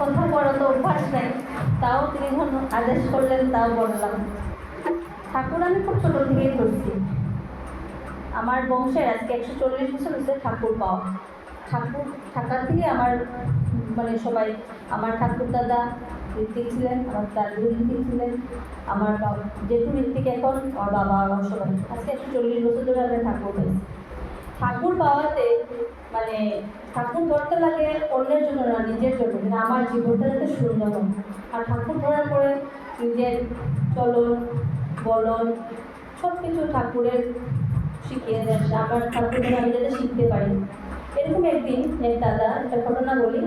কথা বলা তো অভ্যাস নেই, তাও তিনি যখন আদেশ করলেন তাও বললাম। ঠাকুর আমি খুব ছোটো থেকেই ধরছি। আমার বংশের আজকে 140 বছর হচ্ছে ঠাকুর পাওয়া। ঠাকুর থাকার থেকে আমার মানে সবাই, আমার ঠাকুর দাদা ঋত্বিক ছিলেন, আমার দাদু ঋত্বিক ছিলেন, আমার যেহেতু ঋত্বিক এখন আমার বাবা, আমার সবাই আজকে 140 বছর ধরে আমরা ঠাকুর পেয়েছি। ঠাকুর পাওয়াতে মানে ঠাকুর ধরতে লাগে অন্যের জন্য না, নিজের জন্য, মানে আমার জীবনটা যাতে সুন্দর হয়। আর ঠাকুর ধরার পরে নিজের চলন বলন সব কিছু ঠাকুরের শিখিয়ে দেন, আমার ঠাকুর ধরে আমি যাতে শিখতে পারি। এরকম একদিন এক দাদা, একটা ঘটনা বলি।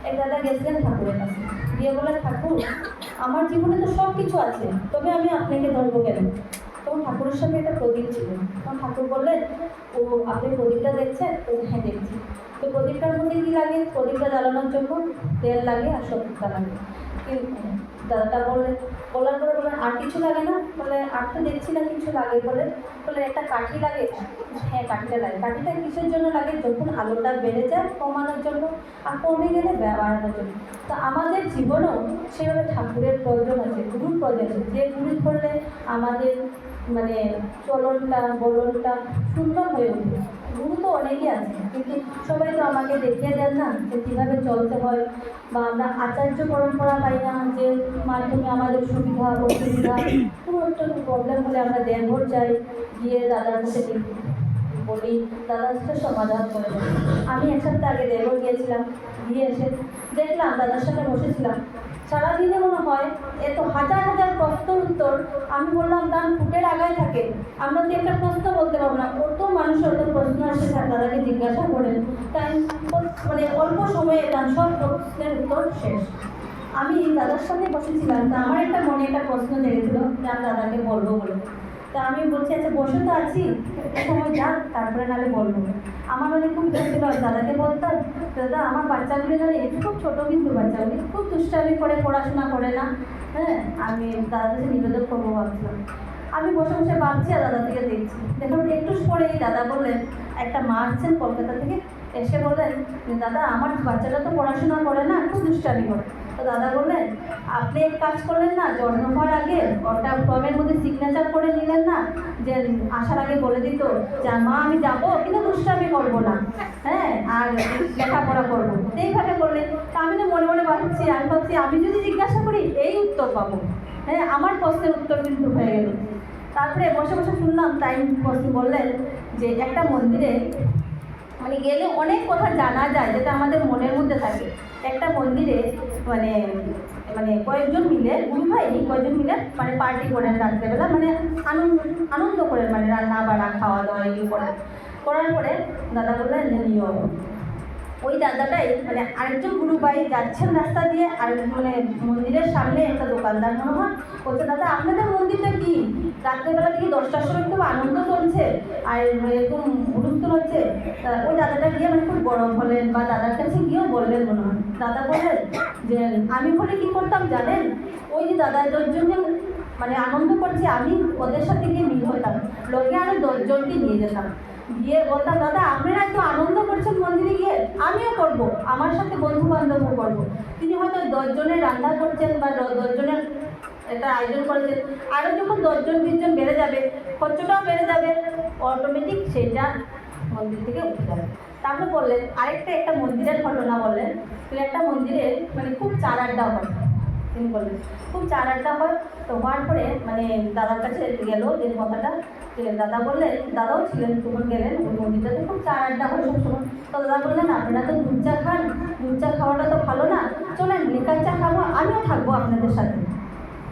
এক দাদা গেছিলেন ঠাকুরের কাছে, গিয়ে বলেন, ঠাকুর আমার জীবনে তো সব কিছু আছে, তবে আমি আপনাকে ধরবো কেন? তখন ঠাকুরের সাথে একটা প্রদীপ ছিল। তখন ঠাকুর বললেন, ও আপনি প্রদীপটা দেখছেন? তো হ্যাঁ দেখছি। তো প্রদীপটার মধ্যে কী লাগে? প্রদীপটা জ্বালানোর জন্য তেল লাগে আর সবটা লাগে। দাদাটা বললেন, বলার পরে বললেন, আর কিছু লাগে না? বলে, আর তো দেখছি না কিছু লাগে। বলে একটা কাঠি লাগে। হ্যাঁ কাঠিটা লাগে। কাঠিটা কিসের জন্য লাগে? যখন আলোটা বেড়ে যায় কমানোর জন্য, আর কমে গেলে বাড়ানোর জন্য। তো আমাদের জীবনেও সেভাবে ঠাকুরের প্রয়োজন আছে, গুরুর প্রয়োজন আছে। যে গুরু ধরলে আমাদের মানে চলনটা বলনটা সুন্দর হয়ে ওঠে। গুরু তো অনেকই আছে, কিন্তু সবাই তো আমাকে দেখিয়ে দেন না যে কীভাবে চলতে হয়, বা আমরা আচার্য পরম্পরা পাই না, যে মাধ্যমে আমাদের সুবিধা অসুবিধা কোনো একটা প্রবলেম হলে আমরা দেওঘর যাই, গিয়ে দাদার কাছে বলি, দাদার সাথে সমাধান করে দেয়। আমি এক সপ্তাহ আগে দেওঘর গিয়েছিলাম, গিয়ে এসে দেখলাম দাদার সাথে বসেছিলাম, সারাদিনে মনে হয় এত হাজার হাজার প্রশ্নের উত্তর। আমি বললাম, দান ফুটের আগায় থাকে, আমরা তো একটা প্রশ্ন বলতে পারবো না, কত মানুষের অত প্রশ্ন আসে, দাদাকে জিজ্ঞাসা করেন, তাই মানে অল্প সময়ে দান সব প্রশ্নের উত্তর শেষ। আমি দাদার সাথে বসেছিলাম, তা আমার একটা মনে একটা প্রশ্ন জেগেছিল যে আমি দাদাকে বলবো বলে। তা আমি বলছি, আচ্ছা বসে তো আছি, একটা সময় যাক তারপরে নাহলে বলবো। আমার মানে খুব ইচ্ছা ছিল দাদাকে বলতাম, দাদা আমার বাচ্চাগুলি জানে খুব ছোটো, কিন্তু বাচ্চাগুলি খুব দুষ্টামি করে, পড়াশোনা করে না, হ্যাঁ আমি দাদার কাছে নিবেদন করবো ভাবছিলাম। আমি বসে বসে ভাবছি আর দাদা থেকে দেখছি। দেখুন একটু পরেই দাদা বললেন, একটা মা আসছেন কলকাতা থেকে, এসে বললেন, দাদা আমার বাচ্চাটা তো পড়াশোনা করে না, খুব দুষ্টামি করে। তো দাদা বললেন, আপনি এক কাজ করলেন না, জন্ম হওয়ার আগে ওটা ফর্মের মধ্যে সিগনেচার করে নিলেন না, যে আসার আগে বলে দিত যে মা আমি যাবো কিন্তু দুষ্টামি করবো না, হ্যাঁ আর লেখাপড়া করবো, এইভাবে করলেন। তা আমি তো মনে মনে ভাবছি, আমি যদি জিজ্ঞাসা করি এই উত্তর পাবো, হ্যাঁ আমার প্রশ্নের উত্তর কিন্তু হয়ে গেল। তারপরে বসে বসে শুনলাম, তাই বললেন যে একটা মন্দিরে মানে গেলে অনেক কথা জানা যায় যেটা আমাদের মনের মধ্যে থাকে। একটা মন্দিরে মানে মানে কয়েকজন মিলে, গুরু ভাই কয়েকজন মিলে মানে পার্টি করেন রাত্রেবেলা, মানে আনন্দ করেন, মানে রান্না বাড়া খাওয়া দাওয়া এগুলো করেন। করার পরে দাদা বললেন যে নিয়ম, ওই দাদাটাই মানে আরেকজন গুরু ভাই যাচ্ছেন রাস্তা দিয়ে, আর মানে মন্দিরের সামনে একটা দোকানদার মনে হয় বলছে, দাদা আপনাদের মন্দিরটা কি রাত্রেবেলা থেকে 10টার সময় খুব আনন্দ চলছে আর এরকম হুলস্থুল হচ্ছে? ওই দাদাটা গিয়ে মানে খুব গরম হলেন, বা দাদার কাছে গিয়েও বললেন মনে হয়। দাদা বললেন যে আমি বলে কী করতাম জানেন, ওই যে দাদা 10জনকে মানে আনন্দ করছে, আমি ওদের সাথে গিয়ে মিল হতাম, লোকে আমি 10জনকে নিয়ে যেতাম, গিয়ে বলতাম, দাদা আপনারা এত আনন্দ করছেন মন্দিরে গিয়ে, আমিও করবো, আমার সাথে বন্ধু বান্ধবও করবো। তিনি হয়তো 10জনের রান্না করছেন বা 10জনের একটা আয়োজন করেছেন, আরও যখন 10জন 20জন বেড়ে যাবে, খরচটাও বেড়ে যাবে, অটোমেটিক সেটা মন্দির থেকে উঠে যাবে। তারপরে বললেন আরেকটা একটা মন্দিরের ঘটনা বললেন, একটা মন্দিরে মানে খুব চার আড্ডা হয়। তিনি বললেন খুব চার আড্ডা হয়। তো হওয়ার পরে মানে দাদার কাছে গেল যে কথাটা, যে দাদা বললেন, দাদাও ছিলেন তখন, গেলেন ওই মন্দিরটাতে খুব চার আড্ডা হয় সবসময়। তো দাদা বললেন, আপনারা তো দুধ চা খান, দুধ চা খাওয়াটা তো ভালো না, চলেন লিকার চা খাবো, আমিও থাকবো আপনাদের সাথে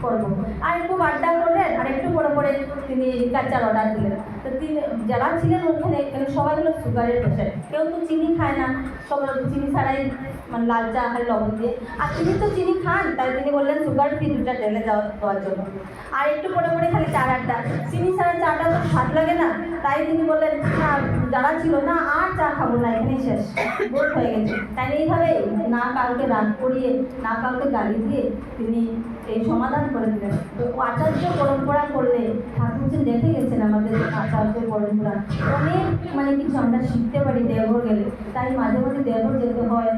করবো। আর একটু আড্ডা করলেন, আর একটু পরে পরে তিনি লিকার চার অর্ডার দিলেন। তো তিনি যারা ছিলেন ওখানে সবাই হলো সুগারের পেশেন্ট, কেউ তো চিনি খায় না, সবাই চিনি ছাড়াই মানে লাল চা খায় লবণ দিয়ে, আর তিনি তো চিনি খান, তাই তিনি বললেন সুগার ফ্রি দুটা ঢেলে দেওয়ার জন্য। আর একটু পরে পরে খালি চার আড্ডা, চিনি ছাড়া চাটা তো স্বাদ লাগে না, তাই তিনি বললেন যারা ছিল না আর চা খাবো না, এখানেই শেষ, বোধ হয়ে গেছে। তাই এইভাবে না কাউকে রাগ করিয়ে, না কাউকে গালি দিয়ে তিনি এই সমাধান করে দিলেন। তো আচার্য পরম্পরা করলে ঠাকুর যে দেখে গেছেন আমাদের আচার্য পরম্পরা, অনেক মানে কিছু আমরা শিখতে পারি দেওঘর গেলে। তাই মাঝে মাঝে দেওঘর যেতে হয়,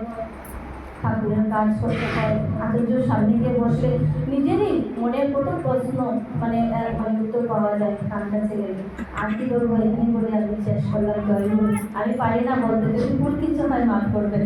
ঠাকুরের কাজ করতে হয়। আচার্যর সামনে গিয়ে বসলে নিজেরই মনের কত প্রশ্ন মানে উত্তর পাওয়া যায় কানটা ছেড়ে। আর কি করবো এখানে বলে আমি শেষ করলাম। জয় গুরু। আমি পারি না বলতে, যদি ভুল কিছু হয় মাফ করবেন।